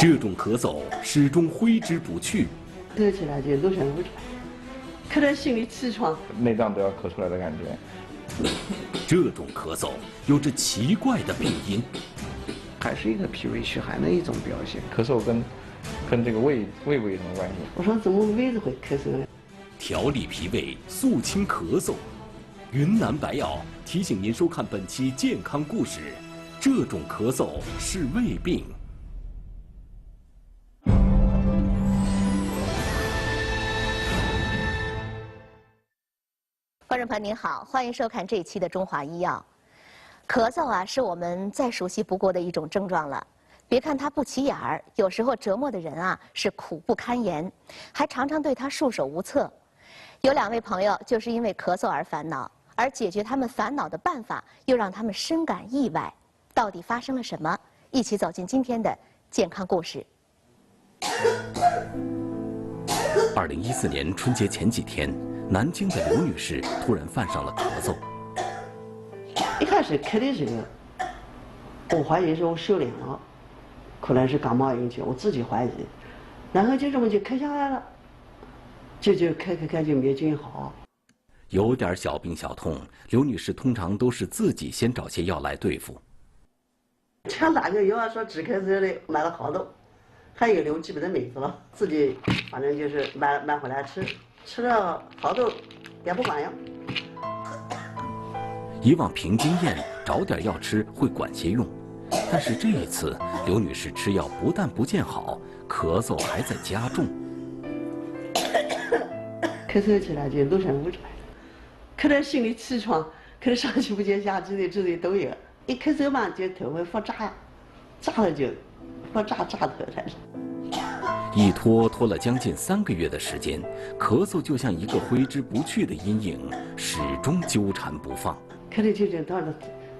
这种咳嗽始终挥之不去，咳起来就露神不出来，咳得心里气喘，内脏都要咳出来的感觉。这种咳嗽有着奇怪的病因，还是一个脾胃虚寒的一种表现。咳嗽跟这个胃部有什么关系？我说怎么胃子会咳嗽呢？调理脾胃，肃清咳嗽。云南白药提醒您收看本期健康故事。这种咳嗽是胃病。观众朋友您好，欢迎收看这一期的《中华医药》。咳嗽啊，是我们再熟悉不过的一种症状了。别看它不起眼儿，有时候折磨的人啊是苦不堪言，还常常对它束手无策。有2位朋友就是因为咳嗽而烦恼，而解决他们烦恼的办法又让他们深感意外。到底发生了什么？一起走进今天的健康故事。2014年春节前几天，南京的刘女士突然犯上了咳嗽。一开始咳的时候，我怀疑是我受凉了，可能是感冒引起，我自己怀疑，然后就这么就咳下来了，就咳就没治好。有点小病小痛，刘女士通常都是自己先找些药来对付。像哪个药啊说止咳嗽的买了好多，还有留基本的名字了，自己反正就是买回来吃，吃了好多也不管用。以往凭经验找点药吃会管些用，但是这一次刘女士吃药不但不见好，咳嗽还在加重。咳嗽起来就露神不出来，咳得心里气喘，咳得上气不接下气的这些都有。一咳嗽嘛，就头会发炸，炸了就发炸头才是。一拖了将近3个月的时间，咳嗽就像一个挥之不去的阴影，始终纠缠不放。咳的就到了，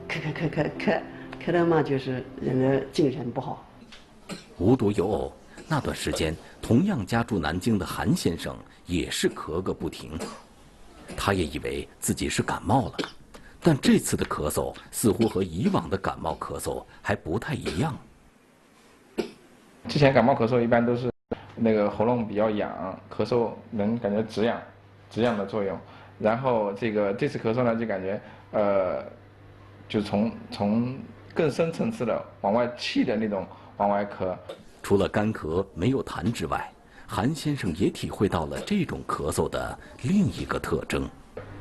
咳的嘛，就是人的精神不好。无独有偶，那段时间同样家住南京的韩先生也是咳个不停，他也以为自己是感冒了。但这次的咳嗽似乎和以往的感冒咳嗽还不太一样。之前感冒咳嗽一般都是那个喉咙比较痒，咳嗽能感觉止痒的作用。然后这次咳嗽呢，就感觉就从更深层次的往外气的那种往外咳。除了干咳没有痰之外，韩先生也体会到了这种咳嗽的另一个特征。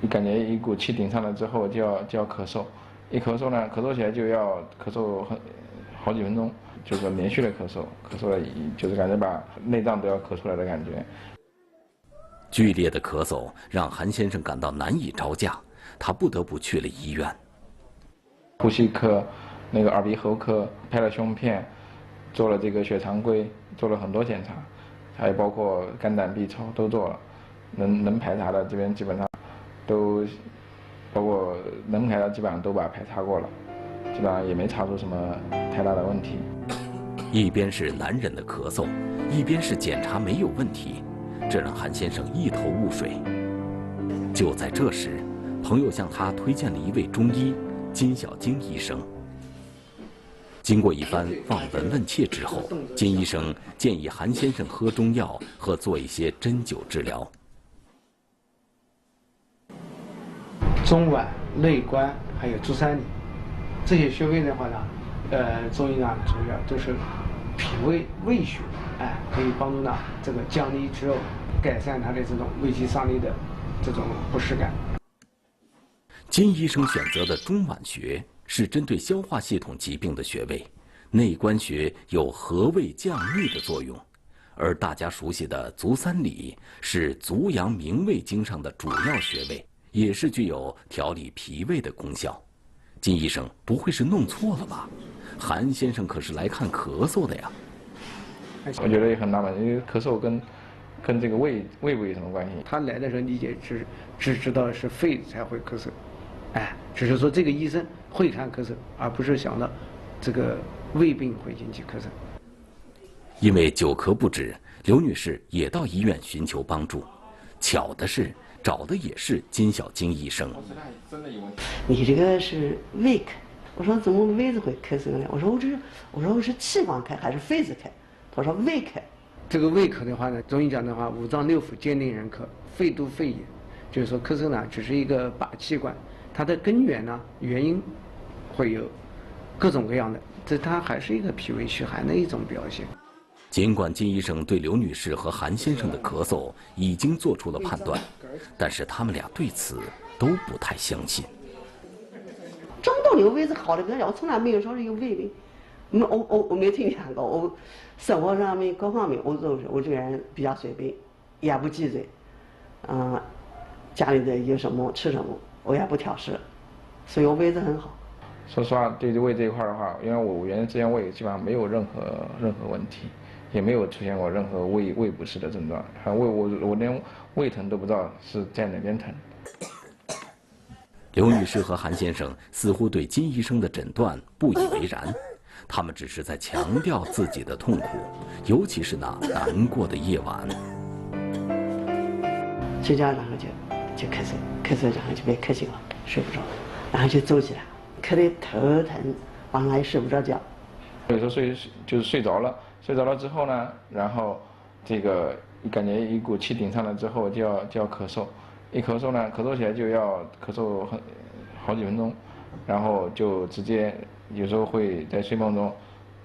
你感觉一股气顶上来之后就要咳嗽，一咳嗽呢，咳嗽起来就要咳嗽好几分钟，就是连续的咳嗽了就是感觉把内脏都要咳出来的感觉。剧烈的咳嗽让韩先生感到难以招架，他不得不去了医院。呼吸科、那个耳鼻喉科拍了胸片，做了这个血常规，做了很多检查，还有包括肝胆 B 超都做了，能排查的这边基本上都，包括能排查基本上都把排查过了，基本上也没查出什么太大的问题。一边是难忍的咳嗽，一边是检查没有问题，这让韩先生一头雾水。就在这时，朋友向他推荐了一位中医金小晶医生。经过一番望闻问切之后，金医生建议韩先生喝中药和做一些针灸治疗。中脘、内关还有足三里这些穴位的话呢，中医呢主要都是脾胃胃穴，可以帮助呢这个降利之后，改善他的这种胃肌上利的这种不适感。金医生选择的中脘穴是针对消化系统疾病的穴位，内关穴有和胃降逆的作用，而大家熟悉的足三里是足阳明胃经上的主要穴位，也是具有调理脾胃的功效。金医生不会是弄错了吧？韩先生可是来看咳嗽的呀。我觉得也很纳闷，因为咳嗽跟这个胃部有什么关系？他来的时候理解只知道是肺才会咳嗽，只是说这个医生会看咳嗽，而不是想到这个胃病会引起咳嗽。因为久咳不止，刘女士也到医院寻求帮助。巧的是，找的也是金小晶医生。你这个是胃咳，我说怎么胃子会咳嗽呢？我说我是气管咳还是肺子咳？他说胃科。这个胃科的话呢，中医讲的话，五脏六腑兼定人科，肺督肺也，就是说咳嗽呢只是一个把气管，它的根源呢原因会有各种各样的，它还是一个脾胃虚寒的一种表现。尽管金医生对刘女士和韩先生的咳嗽已经做出了判断，但是他们俩对此都不太相信。中东有胃是好的，跟我从来没有说是有胃病，我没听见过。我生活上面各方面，我这个人比较随便，也不忌嘴，家里的有什么吃什么，我也不挑食，所以我胃是很好。说实话，对胃这一块的话，因为我原来之前胃基本上没有任何问题，也没有出现过任何胃不适的症状，我连胃疼都不知道是在哪边疼。刘女士和韩先生似乎对金医生的诊断不以为然，他们只是在强调自己的痛苦，尤其是那难过的夜晚。睡觉然后就咳嗽然后就被咳醒了，睡不着，然后就走起来，咳得头疼，晚上也睡不着觉。有时候睡着了之后呢，然后这个感觉一股气顶上来之后就要咳嗽，一咳嗽呢，咳嗽起来就要咳嗽好几分钟，然后就直接有时候会在睡梦中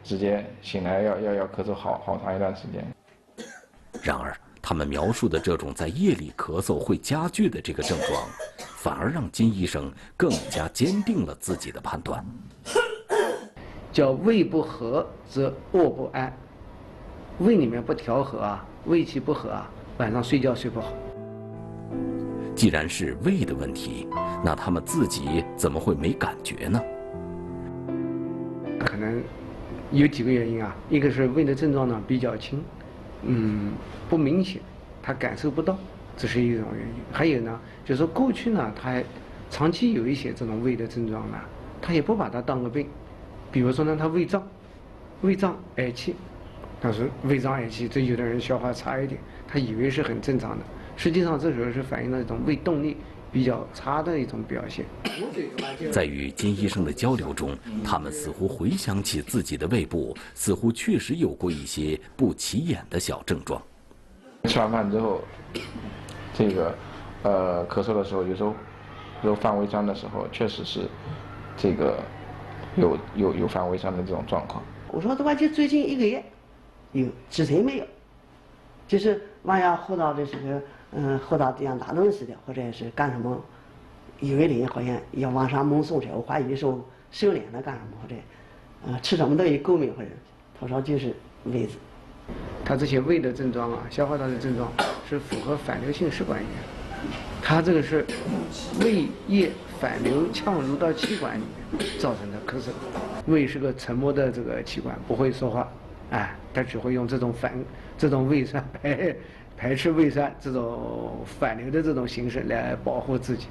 直接醒来要咳嗽好长一段时间。然而，他们描述的这种在夜里咳嗽会加剧的这个症状，反而让金医生更加坚定了自己的判断。叫胃不和则卧不安，胃里面不调和啊，胃气不和啊，晚上睡觉睡不好。既然是胃的问题，那他们自己怎么会没感觉呢？可能有几个原因啊，一个是胃的症状呢比较轻，不明显，他感受不到，这是一种原因。还有呢，就是说过去呢，他长期有一些这种胃的症状呢，他也不把它当个病。比如说呢，他胃胀嗳气，但是胃胀嗳气，这有的人消化差一点，他以为是很正常的，实际上这时候是反映了一种胃动力比较差的一种表现。在与金医生的交流中，他们似乎回想起自己的胃部，似乎确实有过一些不起眼的小症状。吃完饭之后，这个咳嗽的时候，有时候犯胃酸的时候，确实是这个有犯胃酸的这种状况。我说这话就最近1个月，之前没有，就是晚上喝到的时候，喝到这样拿东西的，或者是干什么，有的人好像要往上猛送去，我怀疑是收敛了干什么，或者吃什么东西过敏，或者他说就是胃子。他这些胃的症状啊，消化道的症状是符合反流性食管炎，他这个是胃液反流呛入到气管里面造成的咳嗽。胃是个沉默的这个器官，不会说话，它只会用这种胃酸排斥胃酸这种反流的这种形式来保护自己。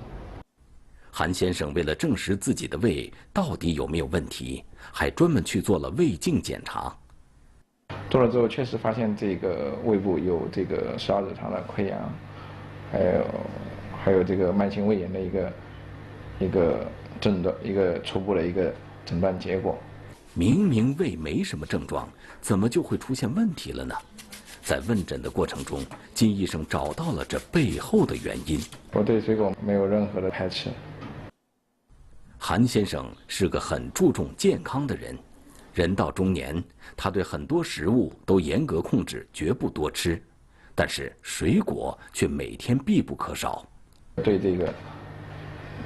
韩先生为了证实自己的胃到底有没有问题，还专门去做了胃镜检查。做了之后，确实发现这个胃部有这个12指肠的溃疡，还有这个慢性胃炎的一个诊断，一个初步的一个诊断结果。明明胃没什么症状，怎么就会出现问题了呢？在问诊的过程中，金医生找到了这背后的原因。我对水果没有任何的排斥。韩先生是个很注重健康的人，人到中年，他对很多食物都严格控制，绝不多吃，但是水果却每天必不可少。对这个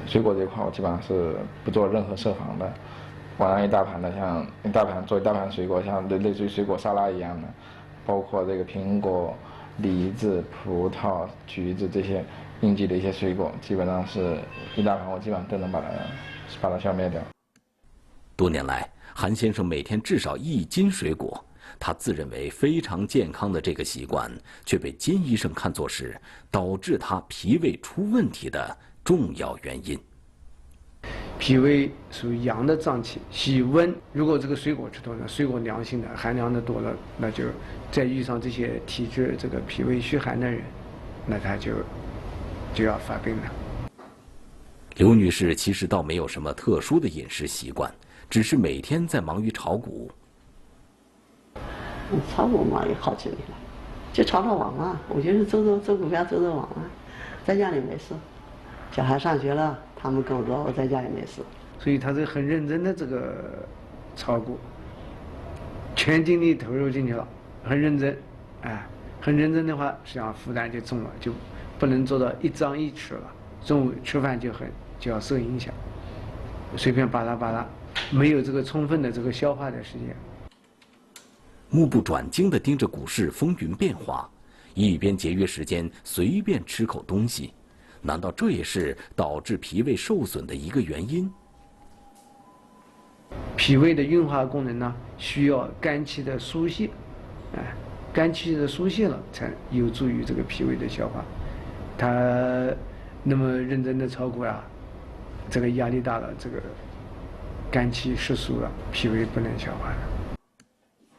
水果这一块，我基本上是不做任何设防的。晚上一大盘的，做一大盘水果，像类似于水果沙拉一样的，包括这个苹果、梨子、葡萄、橘子这些应季的一些水果，基本上是一大盘，我基本上都能把它消灭掉。多年来，韩先生每天至少1斤水果，他自认为非常健康的这个习惯，却被金医生看作是导致他脾胃出问题的重要原因。脾胃属于阳的脏器，喜温。如果这个水果吃多了，水果凉性的，寒凉的多了，那就再遇上这些体质这个脾胃虚寒的人，那他就要发病了。刘女士其实倒没有什么特殊的饮食习惯，只是每天在忙于炒股。炒股嘛也好几年了，就炒炒网嘛，我就是做股票做网嘛，在家里没事，小孩上学了，他们工作，我在家里没事。所以他是很认真的这个炒股，全精力投入进去了，很认真，哎，很认真的话，实际上负担就重了，就不能做到一张一弛了。中午吃饭就要受影响，随便巴拉，没有这个充分的这个消化的时间。目不转睛地盯着股市风云变化，一边节约时间随便吃口东西，难道这也是导致脾胃受损的一个原因？脾胃的运化功能呢，需要肝气的疏泄，哎，肝气的疏泄了，才有助于这个脾胃的消化。他那么认真的炒股啊，这个压力大了，这个肝气失疏了，脾胃不能消化了。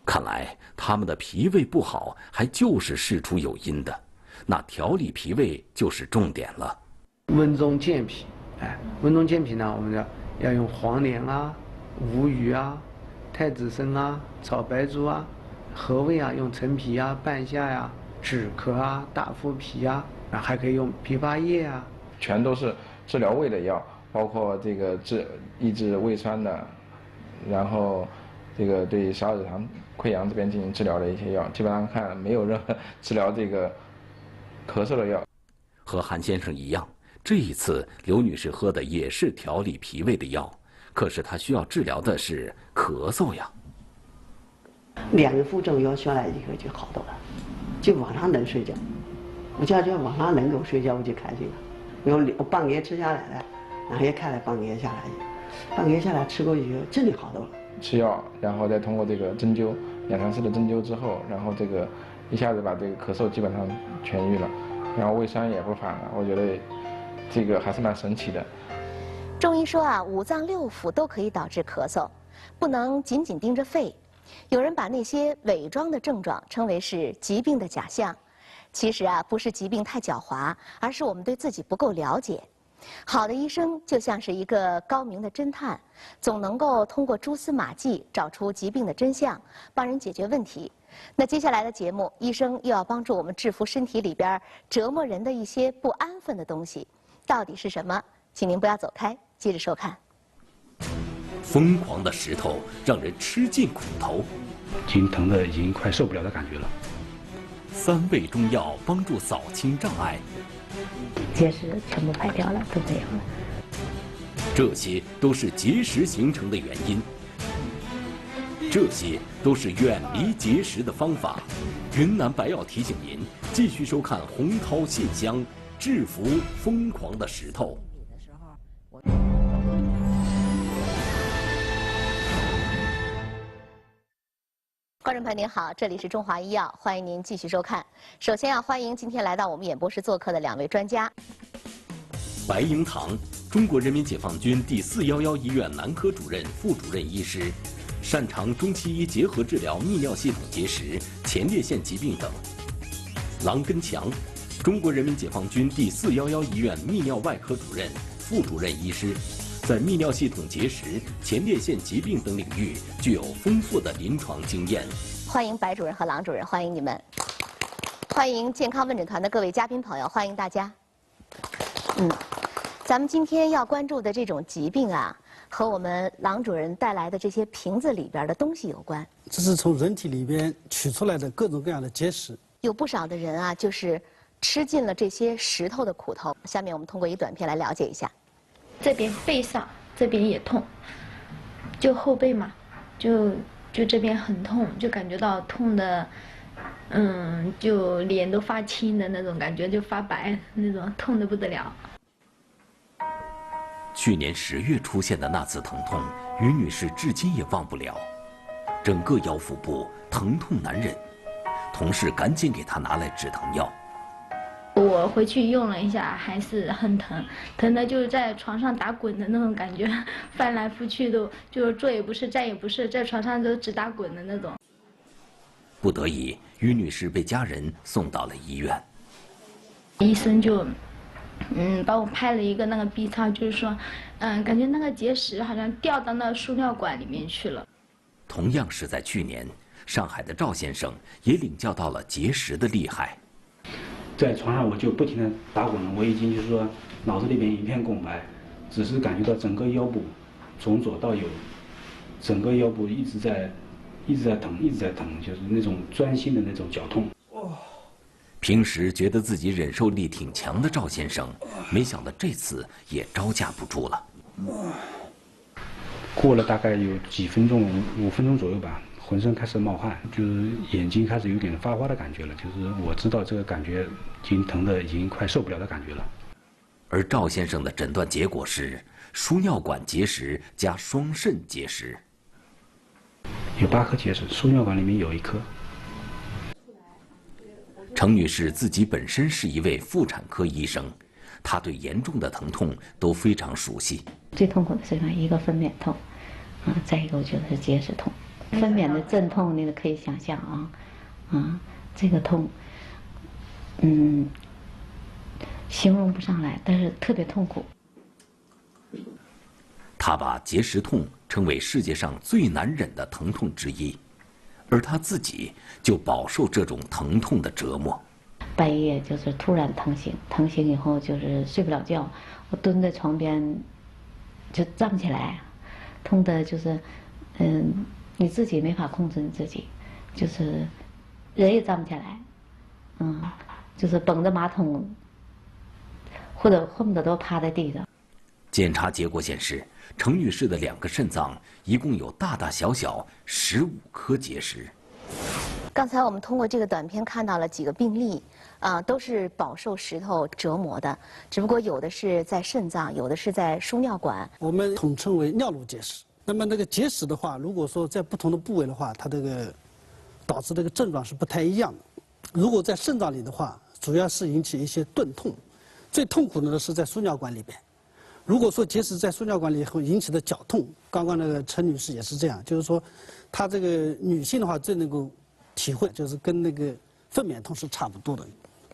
看来他们的脾胃不好，还就是事出有因的，那调理脾胃就是重点了。温中健脾，哎，温中健脾呢，我们要用黄连啊、吴蓣啊、太子参啊、炒白术啊、和胃啊，用陈皮啊、半夏呀、止咳啊、大腹皮啊，还可以用枇杷叶啊，全都是治疗胃的药，包括这个抑制胃酸的，然后这个对十二指肠溃疡这边进行治疗的一些药，基本上看没有任何治疗这个咳嗽的药。和韩先生一样，这一次刘女士喝的也是调理脾胃的药，可是她需要治疗的是咳嗽呀。2个副作用下来以后就好多了，就晚上能睡觉。我就晚上能够睡觉，我就开心了。因为我半夜吃下来了，然后也开了半夜下来，半夜下来吃过以后真的好多了。吃药，然后再通过这个针灸2、3次的针灸之后，然后这个一下子把这个咳嗽基本上痊愈了，然后胃酸也不反了。我觉得这个还是蛮神奇的。中医说啊，五脏六腑都可以导致咳嗽，不能仅仅盯着肺。有人把那些伪装的症状称为是疾病的假象，其实啊，不是疾病太狡猾，而是我们对自己不够了解。好的医生就像是一个高明的侦探，总能够通过蛛丝马迹找出疾病的真相，帮人解决问题。那接下来的节目，医生又要帮助我们制服身体里边折磨人的一些不安分的东西，到底是什么？请您不要走开，接着收看。疯狂的石头让人吃尽苦头，已经疼得已经快受不了的感觉了。3味中药帮助扫清障碍，结石全部排掉了，都没有了。这些都是结石形成的原因，这些都是远离结石的方法。云南白药提醒您继续收看洪涛信箱，制服疯狂的石头。观众朋友您好，这里是中华医药，欢迎您继续收看。首先要欢迎今天来到我们演播室做客的2位专家。白英堂，中国人民解放军第411医院男科主任、副主任医师，擅长中西医结合治疗泌尿系统结石、前列腺疾病等。郎根强，中国人民解放军第411医院泌尿外科主任、副主任医师，在泌尿系统结石、前列腺疾病等领域具有丰富的临床经验。欢迎白主任和郎主任，欢迎你们。欢迎健康问诊团的各位嘉宾朋友，欢迎大家。咱们今天要关注的这种疾病啊，和我们郎主任带来的这些瓶子里边的东西有关。这是从人体里边取出来的各种各样的结石。有不少的人啊，就是吃尽了这些石头的苦头。下面我们通过一短片来了解一下。这边背上这边也痛，就后背嘛，就这边很痛，就感觉到痛的，就脸都发青的那种感觉，就发白那种，痛得不得了。去年10月出现的那次疼痛，于女士至今也忘不了，整个腰腹部疼痛难忍，同事赶紧给她拿来止疼药。我回去用了一下，还是很疼，疼的就是在床上打滚的那种感觉，翻来覆去都就是坐也不是，站也不是，在床上都直打滚的那种。不得已，于女士被家人送到了医院。医生就帮我拍了一个那个 B 超，就是说感觉那个结石好像掉到那输尿管里面去了。同样是在去年，上海的赵先生也领教到了节食的厉害。在床上我就不停地打滚了，我已经就是说脑子里边一片空白，只是感觉到整个腰部从左到右，整个腰部一直在疼，就是那种钻心的那种绞痛。平时觉得自己忍受力挺强的赵先生，没想到这次也招架不住了。过了大概有几分钟，5分钟左右吧，浑身开始冒汗，就是眼睛开始有点发花的感觉了，就是我知道这个感觉已经疼得已经快受不了的感觉了。而赵先生的诊断结果是输尿管结石加双肾结石，有8颗结石，输尿管里面有1颗。程女士自己本身是一位妇产科医生，她对严重的疼痛都非常熟悉。最痛苦的是什么？一个分娩痛，再一个我觉得是结石痛。分娩的阵痛，你可以想象啊，这个痛，形容不上来，但是特别痛苦。她把结石痛称为世界上最难忍的疼痛之一。而他自己就饱受这种疼痛的折磨，半夜就是突然疼醒以后就是睡不了觉，我蹲在床边就站不起来，痛的就是，你自己没法控制你自己，就是人也站不起来，就是绷着马桶，或者恨不得都趴在地上。检查结果显示，程女士的2个肾脏一共有大大小小15颗结石。刚才我们通过这个短片看到了几个病例，都是饱受石头折磨的，只不过有的是在肾脏，有的是在输尿管。我们统称为尿路结石。那么那个结石的话，如果说在不同的部位的话，它这个导致这个症状是不太一样的。如果在肾脏里的话，主要是引起一些钝痛，最痛苦的呢是在输尿管里边。如果说结石在输尿管里以后引起的绞痛，刚刚那个陈女士也是这样，就是说，她这个女性的话最能够体会，就是跟那个分娩痛是差不多的。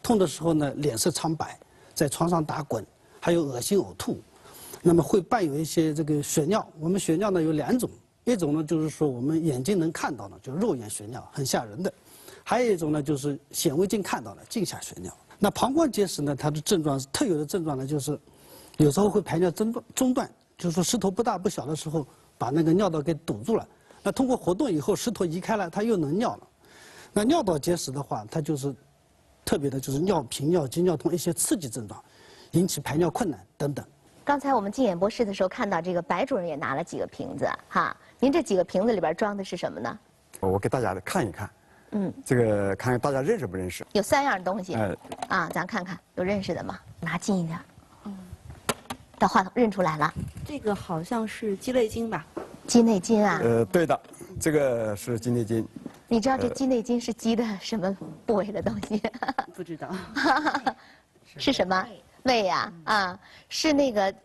痛的时候呢，脸色苍白，在床上打滚，还有恶心呕吐，那么会伴有一些这个血尿。我们血尿呢有2种，一种呢就是说我们眼睛能看到的，就是肉眼血尿，很吓人的；还有一种呢就是显微镜看到的镜下血尿。那膀胱结石呢，它的症状特有的症状呢就是。有时候会排尿中断，就是说石头不大不小的时候，把那个尿道给堵住了。那通过活动以后，石头移开了，它又能尿了。那尿道结石的话，它就是特别的，就是尿频、尿急、尿痛一些刺激症状，引起排尿困难等等。刚才我们进演播室的时候看到这个白主任也拿了几个瓶子哈，您这几个瓶子里边装的是什么呢？我给大家看一看，这个看看大家认识不认识？有3样东西，咱看看有认识的吗？拿近一点。到话筒认出来了，这个好像是鸡内金吧？鸡内金啊？对的，这个是鸡内金。你知道这鸡内金是鸡的什么部位的东西？不知道。是什么？胃呀，是那个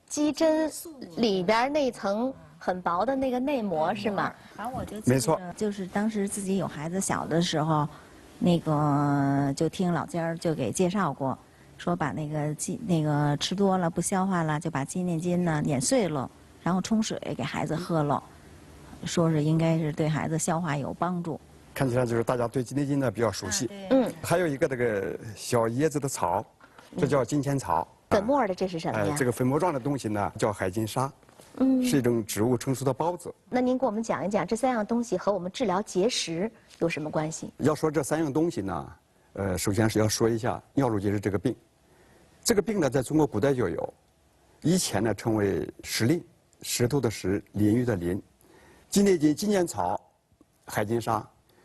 鸡胗里边那层很薄的那个内膜是吗？反正我就没错，就是当时自己有孩子小的时候，那个就听老家儿就给介绍过。说把那个吃多了不消化了，就把鸡内金呢碾碎了，然后冲水给孩子喝了，说是应该是对孩子消化有帮助。看起来就是大家对鸡内金呢比较熟悉。还有一个这个小椰子的草，这叫金钱草。粉末的这是什么呀？这个粉末状的东西呢叫海金沙，是一种植物成熟的孢子。那您给我们讲一讲这3样东西和我们治疗结石有什么关系？要说这3样东西呢，首先是要说一下尿路结石这个病。这个病呢，在中国古代就有，以前呢称为石淋，石头的石，淋浴的淋。鸡内金、金钱草、海金沙，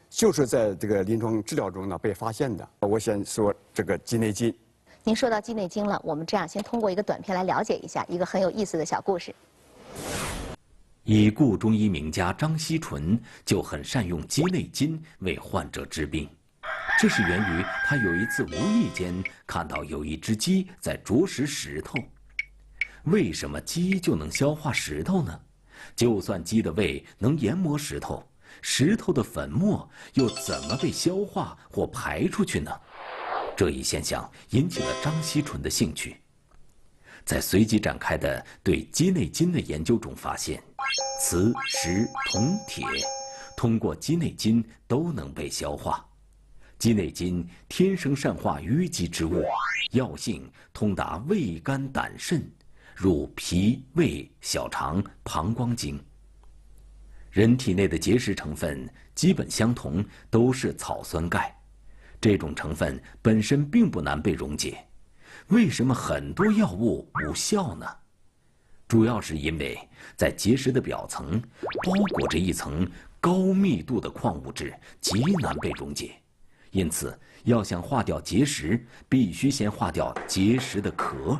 就是在这个临床治疗中呢被发现的。我先说这个鸡内金。您说到鸡内金了，我们这样先通过一个短片来了解一下一个很有意思的小故事。已故中医名家张锡纯就很善用鸡内金为患者治病。这是源于他有一次无意间看到有一只鸡在啄食石头。为什么鸡就能消化石头呢？就算鸡的胃能研磨石头，石头的粉末又怎么被消化或排出去呢？这一现象引起了张锡纯的兴趣。在随即展开的对鸡内金的研究中发现，磁、石、铜、铁通过鸡内金都能被消化。鸡内金天生善化淤积之物，药性通达胃、肝、胆、肾，入脾、胃、小肠、膀胱经。人体内的结石成分基本相同，都是草酸钙。这种成分本身并不难被溶解，为什么很多药物无效呢？主要是因为在结石的表层包裹着一层高密度的矿物质，极难被溶解。因此，要想化掉结石，必须先化掉结石的壳。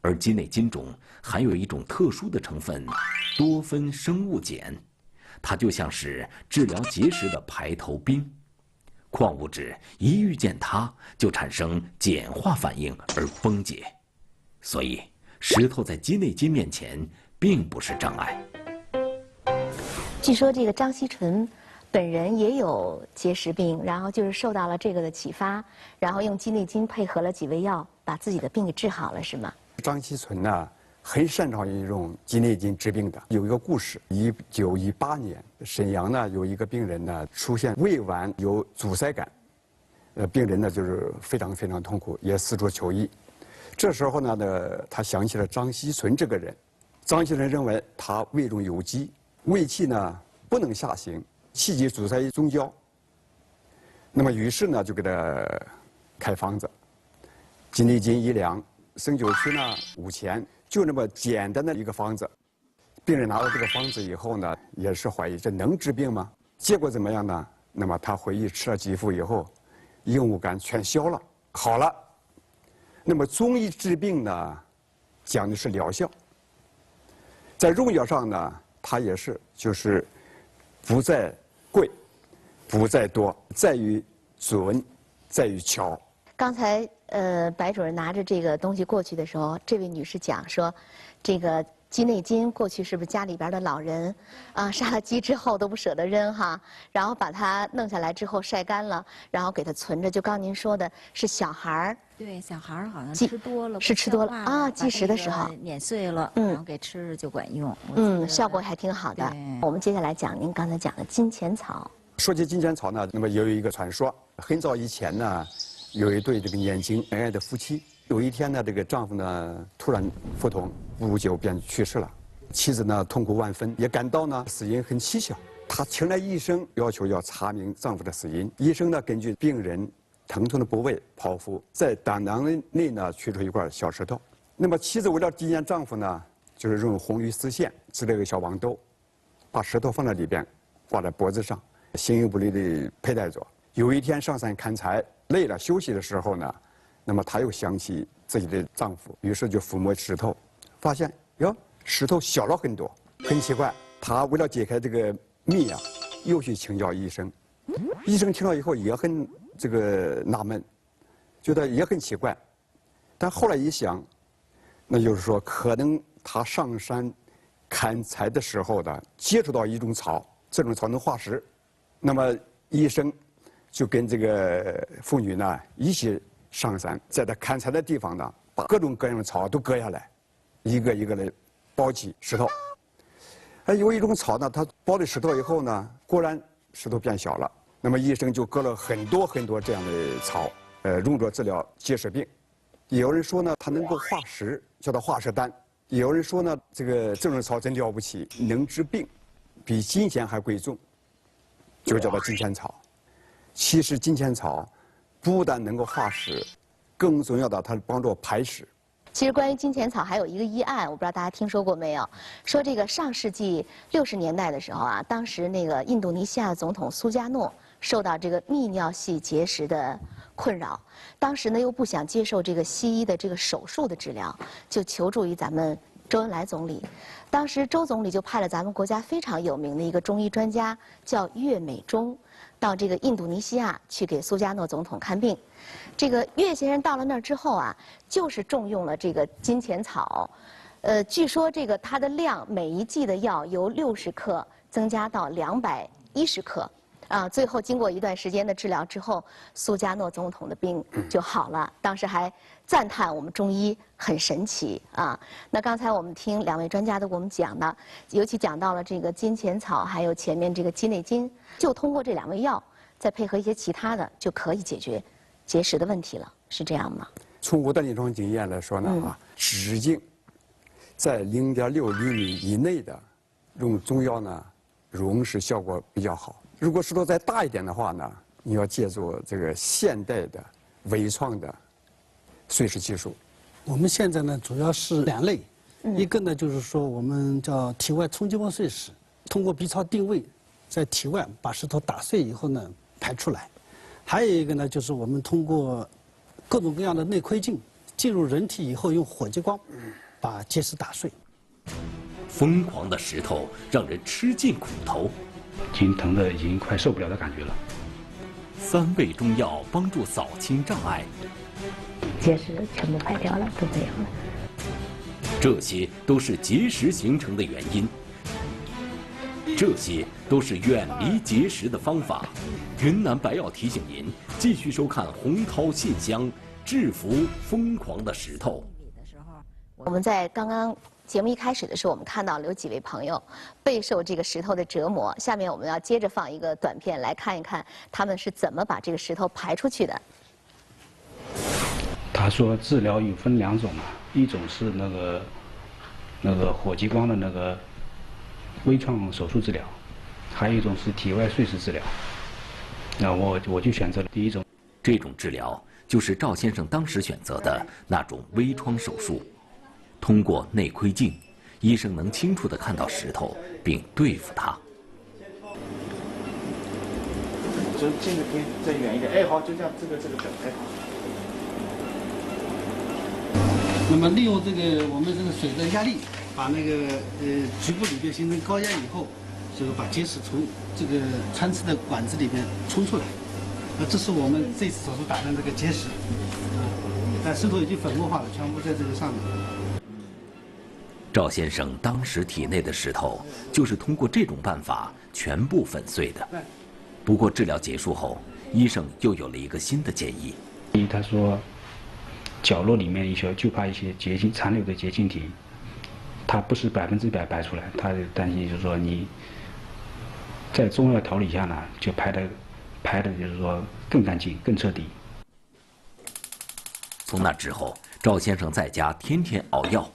而鸡内金中含有一种特殊的成分——多酚生物碱，它就像是治疗结石的排头兵。矿物质一遇见它，就产生碱化反应而崩解，所以石头在鸡内金面前并不是障碍。据说这个张锡纯本人也有结石病，然后就是受到了这个的启发，然后用鸡内金配合了几味药，把自己的病给治好了，是吗？张锡纯呢，很擅长于用鸡内金治病的。有一个故事，1918年，沈阳呢有一个病人呢出现胃脘有阻塞感，病人呢就是非常非常痛苦，也四处求医。这时候呢，他想起了张锡纯这个人。张锡纯认为他胃中有积，胃气呢不能下行，气机阻塞于中焦。那么于是呢就给他开方子，鸡内金1两，生酒曲呢5钱，就那么简单的一个方子。病人拿到这个方子以后呢，也是怀疑这能治病吗？结果怎么样呢？那么他回忆吃了几副以后，硬物感全消了，好了。那么中医治病呢，讲的是疗效。在用药上呢，它也是就是不在贵，不在多，在于准，在于巧。刚才白主任拿着这个东西过去的时候，这位女士讲说，这个鸡内金过去是不是家里边的老人啊杀了鸡之后都不舍得扔哈，然后把它弄下来之后晒干了，然后给它存着。就刚您说的是小孩儿。对，小孩儿好像吃多了，是吃多了啊，忌食的时候碾碎了，然后给吃就管用。效果还挺好的。我们接下来讲您刚才讲的金钱草。说起金钱草呢，那么也有一个传说，很早以前呢，有一对这个年轻恩爱的夫妻，有一天呢，这个丈夫呢突然腹痛，不久便去世了。妻子呢痛苦万分，也感到呢死因很蹊跷。她请来医生，要求要查明丈夫的死因。医生呢根据病人疼痛的部位剖腹，在胆囊内呢取出一块小石头。那么妻子为了纪念丈夫呢，就是用红鱼丝线织了一个小网兜，把石头放在里边，挂在脖子上，形影不离地佩戴着。有一天上山砍柴累了休息的时候呢，那么她又想起自己的丈夫，于是就抚摸石头，发现哟石头小了很多，很奇怪。她为了解开这个谜啊，又去请教医生。医生听了以后也很这个纳闷，觉得也很奇怪，但后来一想，那就是说可能他上山砍柴的时候呢，接触到一种草，这种草能化石，那么医生就跟这个妇女呢一起上山，在他砍柴的地方呢，把各种各样的草都割下来，一个一个的包起石头。有一种草呢，它包了石头以后呢，果然石头变小了。那么医生就割了很多很多这样的草，用作治疗结石病。也有人说呢，它能够化石，叫它化石丹；也有人说呢，这种草真了不起，能治病，比金钱还贵重，就叫它金钱草。其实金钱草不但能够化石，更重要的它帮助排石。其实关于金钱草还有一个医案，我不知道大家听说过没有？说这个上世纪60年代的时候啊，当时那个印度尼西亚总统苏加诺受到这个泌尿系结石的困扰，当时呢又不想接受这个西医的这个手术的治疗，就求助于咱们周恩来总理。当时周总理就派了咱们国家非常有名的一个中医专家，叫岳美中，到这个印度尼西亚去给苏加诺总统看病。这个岳先生到了那儿之后啊，就是重用了这个金钱草，据说这个它的量每一剂的药由60克增加到210克，最后经过一段时间的治疗之后，苏加诺总统的病就好了。当时还赞叹我们中医很神奇啊。那刚才我们听2位专家都给我们讲的，尤其讲到了这个金钱草，还有前面这个鸡内金，就通过这2味药，再配合一些其他的，就可以解决结石的问题了，是这样吗？从我的临床经验来说呢，直径在0.6厘米以内的用中药呢，溶石效果比较好。如果石头再大一点的话呢，你要借助这个现代的微创的碎石技术。我们现在呢，主要是2类，一个呢就是说我们叫体外冲击波碎石，通过 B 超定位，在体外把石头打碎以后呢排出来；还有一个呢就是我们通过各种各样的内窥镜进入人体以后，用火激光把结石打碎。疯狂的石头让人吃尽苦头，已经疼得已经快受不了的感觉了。3味中药帮助扫清障碍，结石全部排掉了，都没有了。这些都是结石形成的原因，这些都是远离结石的方法。云南白药提醒您继续收看《洪涛信箱》，制服疯狂的石头。我们在刚刚节目一开始的时候，我们看到了有几位朋友备受这个石头的折磨。下面我们要接着放一个短片，来看一看他们是怎么把这个石头排出去的。他说治疗有分2种嘛，一种是那个火激光的那个微创手术治疗，还有一种是体外碎石治疗。那我就选择了第一种。这种治疗就是赵先生当时选择的那种微创手术。通过内窥镜，医生能清楚地看到石头，并对付它。就近一点，再远一点。哎，好，就这样，这个整，哎好。那么利用这个我们这个水的压力，把那个局部里边形成高压以后，就是把结石从这个穿刺的管子里边冲出来。这是我们这次手术打的这个结石，但石头已经粉末化了，全部在这个上面。赵先生当时体内的石头就是通过这种办法全部粉碎的。不过治疗结束后，医生又有了一个新的建议。他说，角落里面就怕一些残留的结晶体，它不是100%排出来，他就担心就是说你在中药调理下呢，就排的就是说更干净、更彻底。从那之后，赵先生在家天天熬药。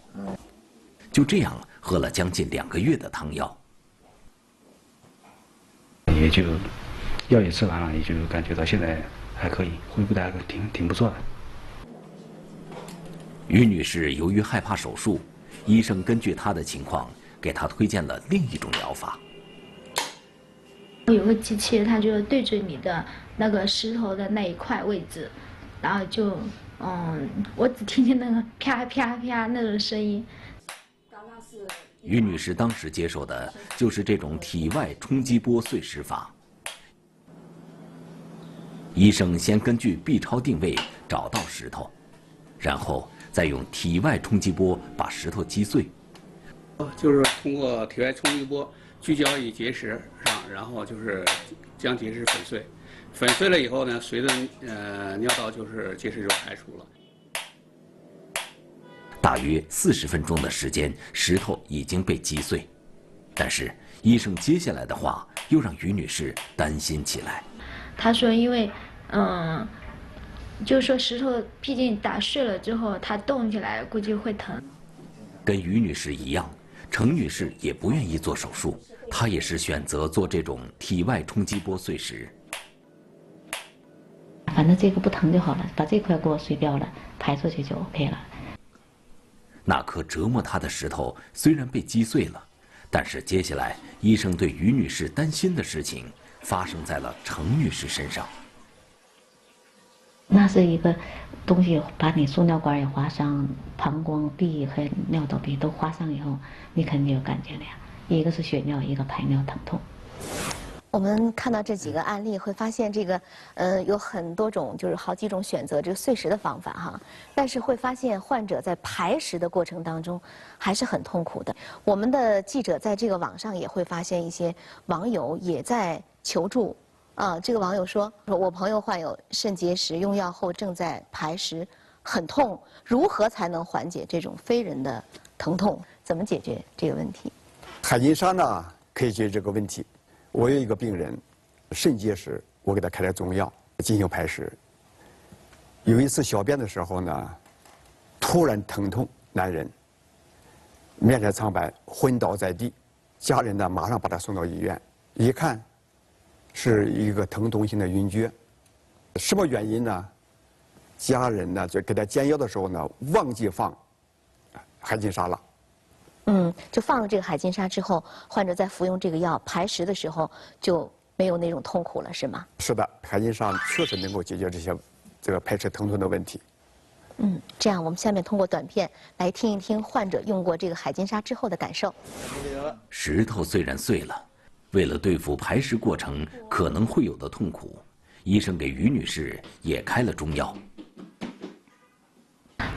就这样喝了将近2个月的汤药，也就药也吃完了，也就感觉到现在还可以，恢复的还挺不错的。于女士由于害怕手术，医生根据她的情况，给她推荐了另一种疗法。有个机器，它就对准你的那个石头的那一块位置，然后就我只听见那个啪啪啪那种声音。于女士当时接受的就是这种体外冲击波碎石法。医生先根据 B 超定位找到石头，然后再用体外冲击波把石头击碎。就是通过体外冲击波聚焦于结石上，然后就是将结石粉碎。粉碎了以后呢，随着尿道就是结石就排出了。大约40分钟的时间，石头已经被击碎，但是医生接下来的话又让于女士担心起来。他说，因为就是说石头毕竟打碎了之后，它动起来估计会疼。跟于女士一样，程女士也不愿意做手术，她也是选择做这种体外冲击波碎石。反正这个不疼就好了，把这块给我碎掉了，排出去就 OK 了。那颗折磨她的石头虽然被击碎了，但是接下来医生对于女士担心的事情发生在了程女士身上。那是一个东西把你输尿管也划伤，膀胱壁和尿道壁都划伤以后，你肯定有感觉的呀。一个是血尿，一个排尿疼痛。我们看到这几个案例，会发现这个有很多种，就是好几种选择这个碎石的方法哈。但是会发现患者在排石的过程当中还是很痛苦的。我们的记者在这个网上也会发现一些网友也在求助这个网友说我朋友患有肾结石，用药后正在排石，很痛，如何才能缓解这种非人的疼痛？怎么解决这个问题？海金沙呢可以解决这个问题。我有一个病人，肾结石，我给他开了中药进行排石。有一次小便的时候呢，突然疼痛难忍，面色苍白，昏倒在地。家人呢马上把他送到医院，一看，是一个疼痛性的晕厥。什么原因呢？家人呢就给他煎药的时候呢，忘记放海金沙了。就放了这个海金沙之后，患者在服用这个药排石的时候就没有那种痛苦了，是吗？是的，海金沙确实能够解决这个排石疼痛的问题。这样我们下面通过短片来听一听患者用过这个海金沙之后的感受。石头虽然碎了，为了对付排石过程可能会有的痛苦，医生给于女士也开了中药。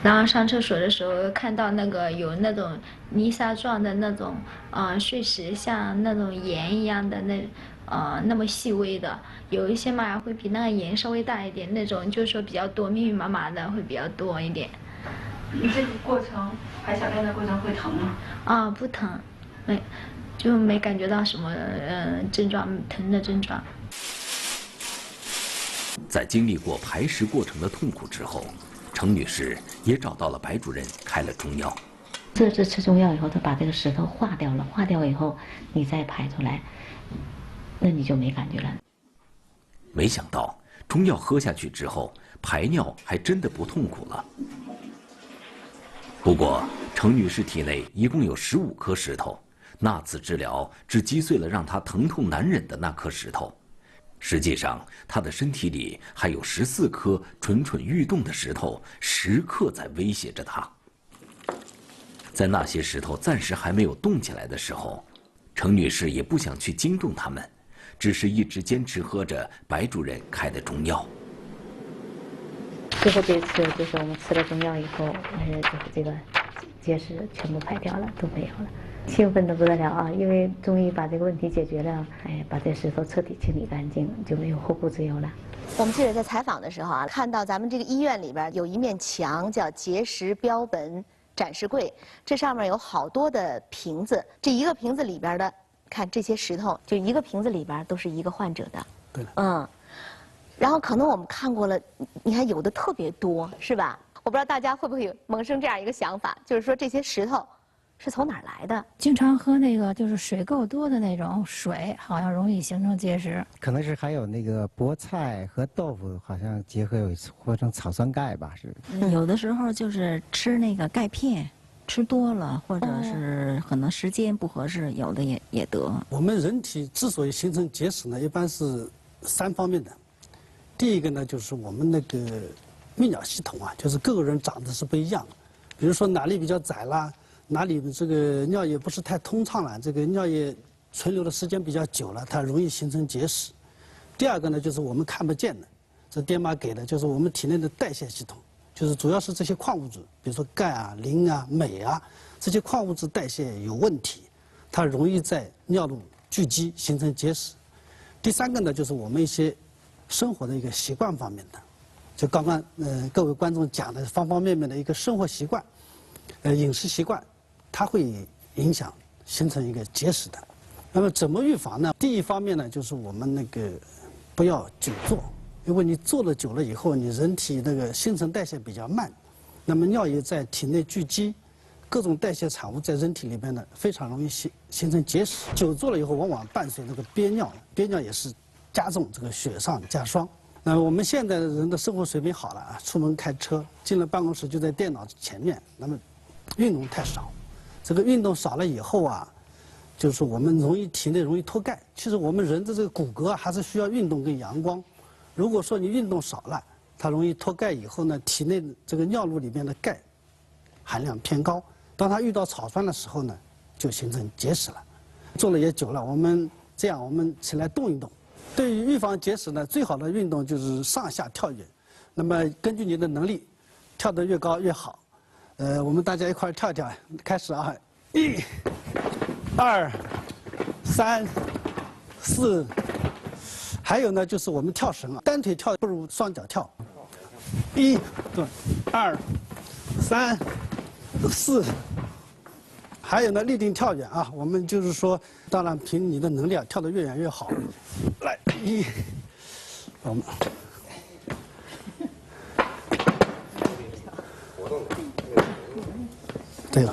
然后上厕所的时候看到那个有那种泥沙状的那种碎石，像那种盐一样的那么细微的，有一些嘛会比那个盐稍微大一点，那种就是说比较多密密麻麻的会比较多一点。你这个过程排小便的过程会疼吗？不疼，没感觉到什么症状疼的症状。在经历过排石过程的痛苦之后，程女士也找到了白主任开了中药。这次吃中药以后，他把这个石头化掉了，化掉以后你再排出来，那你就没感觉了。没想到中药喝下去之后，排尿还真的不痛苦了。不过程女士体内一共有15颗石头，那次治疗只击碎了让她疼痛难忍的那颗石头。实际上，她的身体里还有14颗蠢蠢欲动的石头，时刻在威胁着她。在那些石头暂时还没有动起来的时候，程女士也不想去惊动他们，只是一直坚持喝着白主任开的中药。最后这次就是我们吃了中药以后，就是这个结石全部排掉了，都没有了。兴奋得不得了啊！因为终于把这个问题解决了，把这石头彻底清理干净，就没有后顾之忧了。我们记者在采访的时候看到咱们这个医院里边有一面墙叫结石标本展示柜，这上面有好多的瓶子，这一个瓶子里边的，看这些石头，就一个瓶子里边都是一个患者的。对了。然后可能我们看过了，你看有的特别多，是吧？我不知道大家会不会萌生这样一个想法，就是说这些石头是从哪儿来的？经常喝那个就是水够多的那种水，好像容易形成结石。可能是还有那个菠菜和豆腐好像结合或成草酸钙吧，是。有的时候就是吃那个钙片，吃多了，或者是可能时间不合适，有的也得。我们人体之所以形成结石呢，一般是3方面的。第一个呢，就是我们那个泌尿系统就是各个人长得是不一样的，比如说哪里比较窄啦，哪里这个尿液不是太通畅了，这个尿液存留的时间比较久了，它容易形成结石。第二个呢，就是我们看不见的，这爹妈给的，就是我们体内的代谢系统，就是主要是这些矿物质，比如说钙磷镁这些矿物质代谢有问题，它容易在尿路聚集形成结石。第三个呢，就是我们一些生活的一个习惯方面的，就刚刚各位观众讲的方方面面的一个生活习惯，饮食习惯，它会影响形成一个结石的。那么怎么预防呢？第一方面呢，就是我们那个不要久坐，因为你坐了久了以后，你人体那个新陈代谢比较慢，那么尿液在体内聚集，各种代谢产物在人体里边呢，非常容易形成结石。久坐了以后，往往伴随那个憋尿，憋尿也是加重这个雪上加霜。那么我们现在的人的生活水平好了出门开车，进了办公室就在电脑前面，那么运动太少，这个运动少了以后就是我们体内容易脱钙。其实我们人的这个骨骼还是需要运动跟阳光。如果说你运动少了，它容易脱钙以后呢，体内这个尿路里面的钙含量偏高，当它遇到草酸的时候呢，就形成结石了。坐了也久了，我们起来动一动。对于预防结石呢，最好的运动就是上下跳跃。那么根据你的能力，跳得越高越好。我们大家一块儿跳跳，开始1、2、3、4，还有呢，就是我们跳绳啊，单腿跳不如双脚跳。1、2、3、4。还有呢，立定跳远啊，我们就是说，当然凭你的能力啊，跳得越远越好。来，1，我们。对了，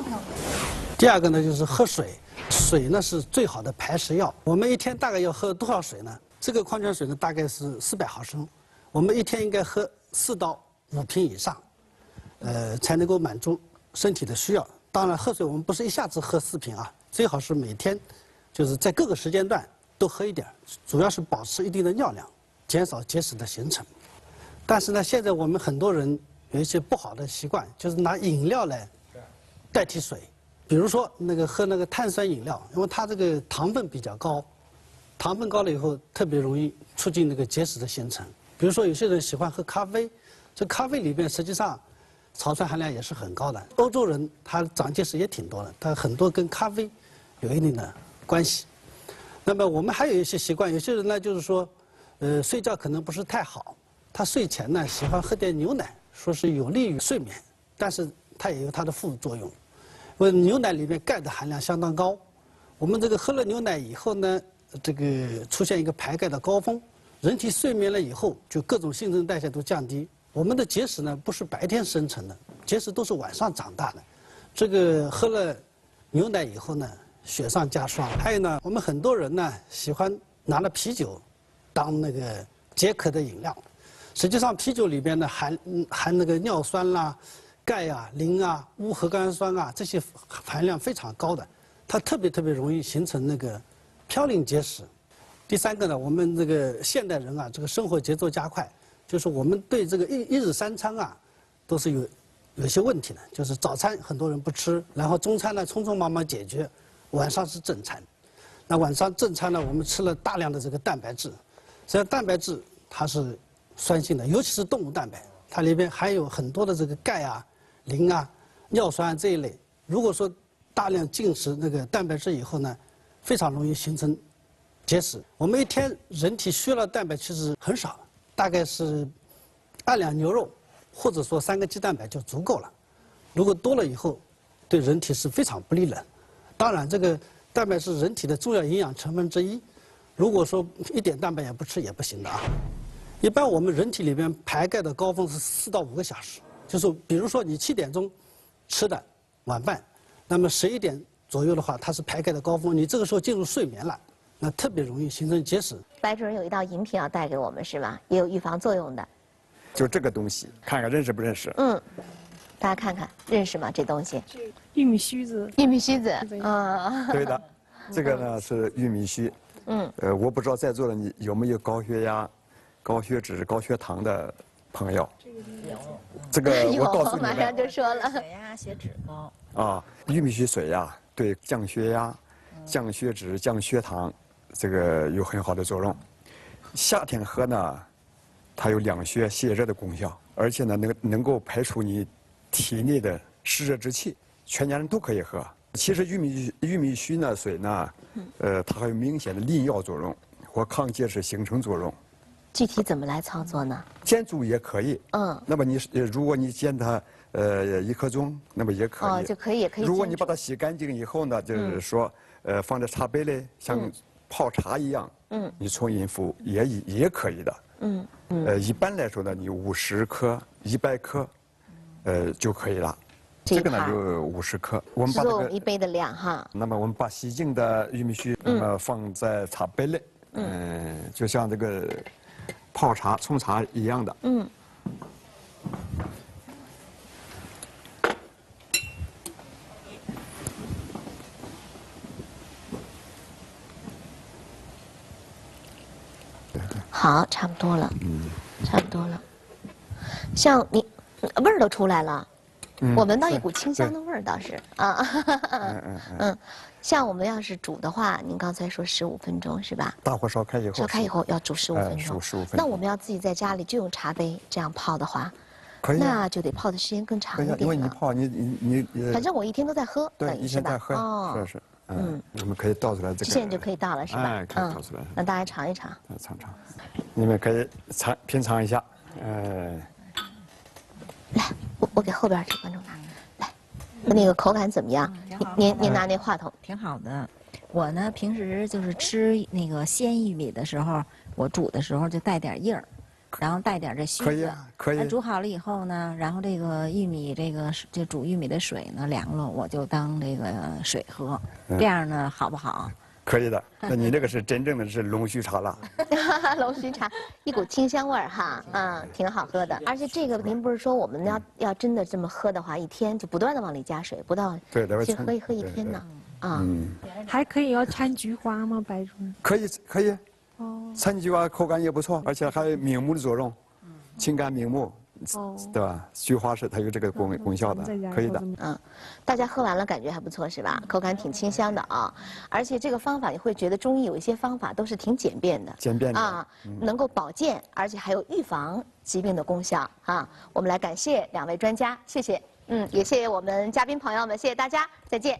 第二个呢就是喝水，水呢是最好的排石药。我们一天大概要喝多少水呢？这个矿泉水呢大概是400毫升，我们一天应该喝4到5瓶以上，才能够满足身体的需要。当然，喝水我们不是一下子喝4瓶啊，最好是每天，就是在各个时间段都喝一点，主要是保持一定的尿量，减少结石的形成。但是呢，现在我们很多人有一些不好的习惯，就是拿饮料来代替水，比如说喝那个碳酸饮料，因为它这个糖分比较高，糖分高了以后特别容易促进那个结石的形成。比如说有些人喜欢喝咖啡，这咖啡里面实际上草酸含量也是很高的。欧洲人他长结石也挺多的，他很多跟咖啡有一定的关系。那么我们还有一些习惯，有些人呢就是说，睡觉可能不是太好，他睡前呢喜欢喝点牛奶，说是有利于睡眠，但是它也有它的副作用。因为牛奶里面钙的含量相当高，我们这个喝了牛奶以后呢，这个出现一个排钙的高峰，人体睡眠了以后，就各种新陈代谢都降低。我们的结石呢不是白天生成的，结石都是晚上长大的。这个喝了牛奶以后呢，雪上加霜。还有呢，我们很多人呢喜欢拿了啤酒当那个解渴的饮料，实际上啤酒里边呢含那个尿酸啦、钙啊、磷啊、钨核苷酸啊，这些含量非常高的，它特别容易形成那个嘌呤结石。第三个呢，我们这个现代人啊，这个生活节奏加快，就是我们对这个一日3餐啊，都是有些问题的。就是早餐很多人不吃，然后中餐呢匆匆忙忙解决，晚上是正餐。那晚上正餐呢，我们吃了大量的这个蛋白质，实际上蛋白质它是酸性的，尤其是动物蛋白，它里边含有很多的这个钙啊、磷啊、尿酸啊这一类。如果说大量进食那个蛋白质以后呢，非常容易形成结石。我们一天人体需要的蛋白其实很少，大概是2两牛肉，或者说3个鸡蛋白就足够了。如果多了以后，对人体是非常不利的。当然，这个蛋白是人体的重要营养成分之一，如果说一点蛋白也不吃也不行的啊。一般我们人体里边排钙的高峰是4到5个小时，就是比如说你7点钟吃的晚饭，那么11点左右的话，它是排钙的高峰，你这个时候进入睡眠了，那特别容易形成结石。白主任有一道饮品要带给我们是吧？也有预防作用的。就这个东西，看看认识不认识？大家看看认识吗？这东西？玉米须子。玉米须子，对的，这个呢是玉米须。我不知道在座的你有没有高血压、高血脂、高血糖的朋友？有。这个我告诉你们，马上就说了。血压、血脂高。啊，玉米须水呀，对降血压、降血脂、降血糖，这个有很好的作用。夏天喝呢，它有凉血泻热的功效，而且呢能够排除你体内的湿热之气，全家人都可以喝。其实玉米须呢水呢，它还有明显的利尿作用或抗结石形成作用。具体怎么来操作呢？煎煮也可以。那么如果你煎它1刻钟，那么也可以。就可以。如果你把它洗干净以后呢，就是说放在茶杯里，像泡茶一样，你冲饮服也可以的。一般来说呢，你50克、100克，就可以了。这个呢就50克。我们把这个1杯的量哈。那么我们把洗净的玉米须，那么放在茶杯里，就像这个泡茶、冲茶一样的。好，差不多了。差不多了。像你味儿都出来了，我闻到一股清香的味儿倒是啊。像我们要是煮的话，您刚才说15分钟是吧？大火烧开以后。烧开以后要煮15分钟。15分钟。那我们要自己在家里就用茶杯这样泡的话，可以。那就得泡的时间更长一点了。因为你泡你。反正我一天都在喝，对，等于是吧？喝。是。我们可以倒出来这个。现在就可以倒了是吧？哎，可以倒出来。让大家尝一尝。尝尝，你们可以品尝一下。来，我给后边这观众拿。来，那个口感怎么样？您拿那话筒。挺好的。我呢，平时就是吃那个鲜玉米的时候，我煮的时候就带点叶儿，然后带点这须子。可以啊，可以。煮好了以后呢，然后这个玉米这煮玉米的水呢凉了，我就当这个水喝，这样呢好不好？可以的。那你这个是真正的是龙须茶了。龙须茶，一股清香味儿哈，挺好喝的。而且这个您不是说我们要真的这么喝的话，一天就不断的往里加水，不到对，就喝一天呢。还可以要掺菊花吗，白主任？可以可以。掺菊花口感也不错，而且还有明目的作用，清肝明目，对吧？菊花是它有这个功效的，可以的。大家喝完了感觉还不错是吧？口感挺清香的啊，而且这个方法你会觉得中医有一些方法都是挺简便的，能够保健，而且还有预防疾病的功效啊。我们来感谢2位专家，谢谢，也谢谢我们嘉宾朋友们，谢谢大家，再见。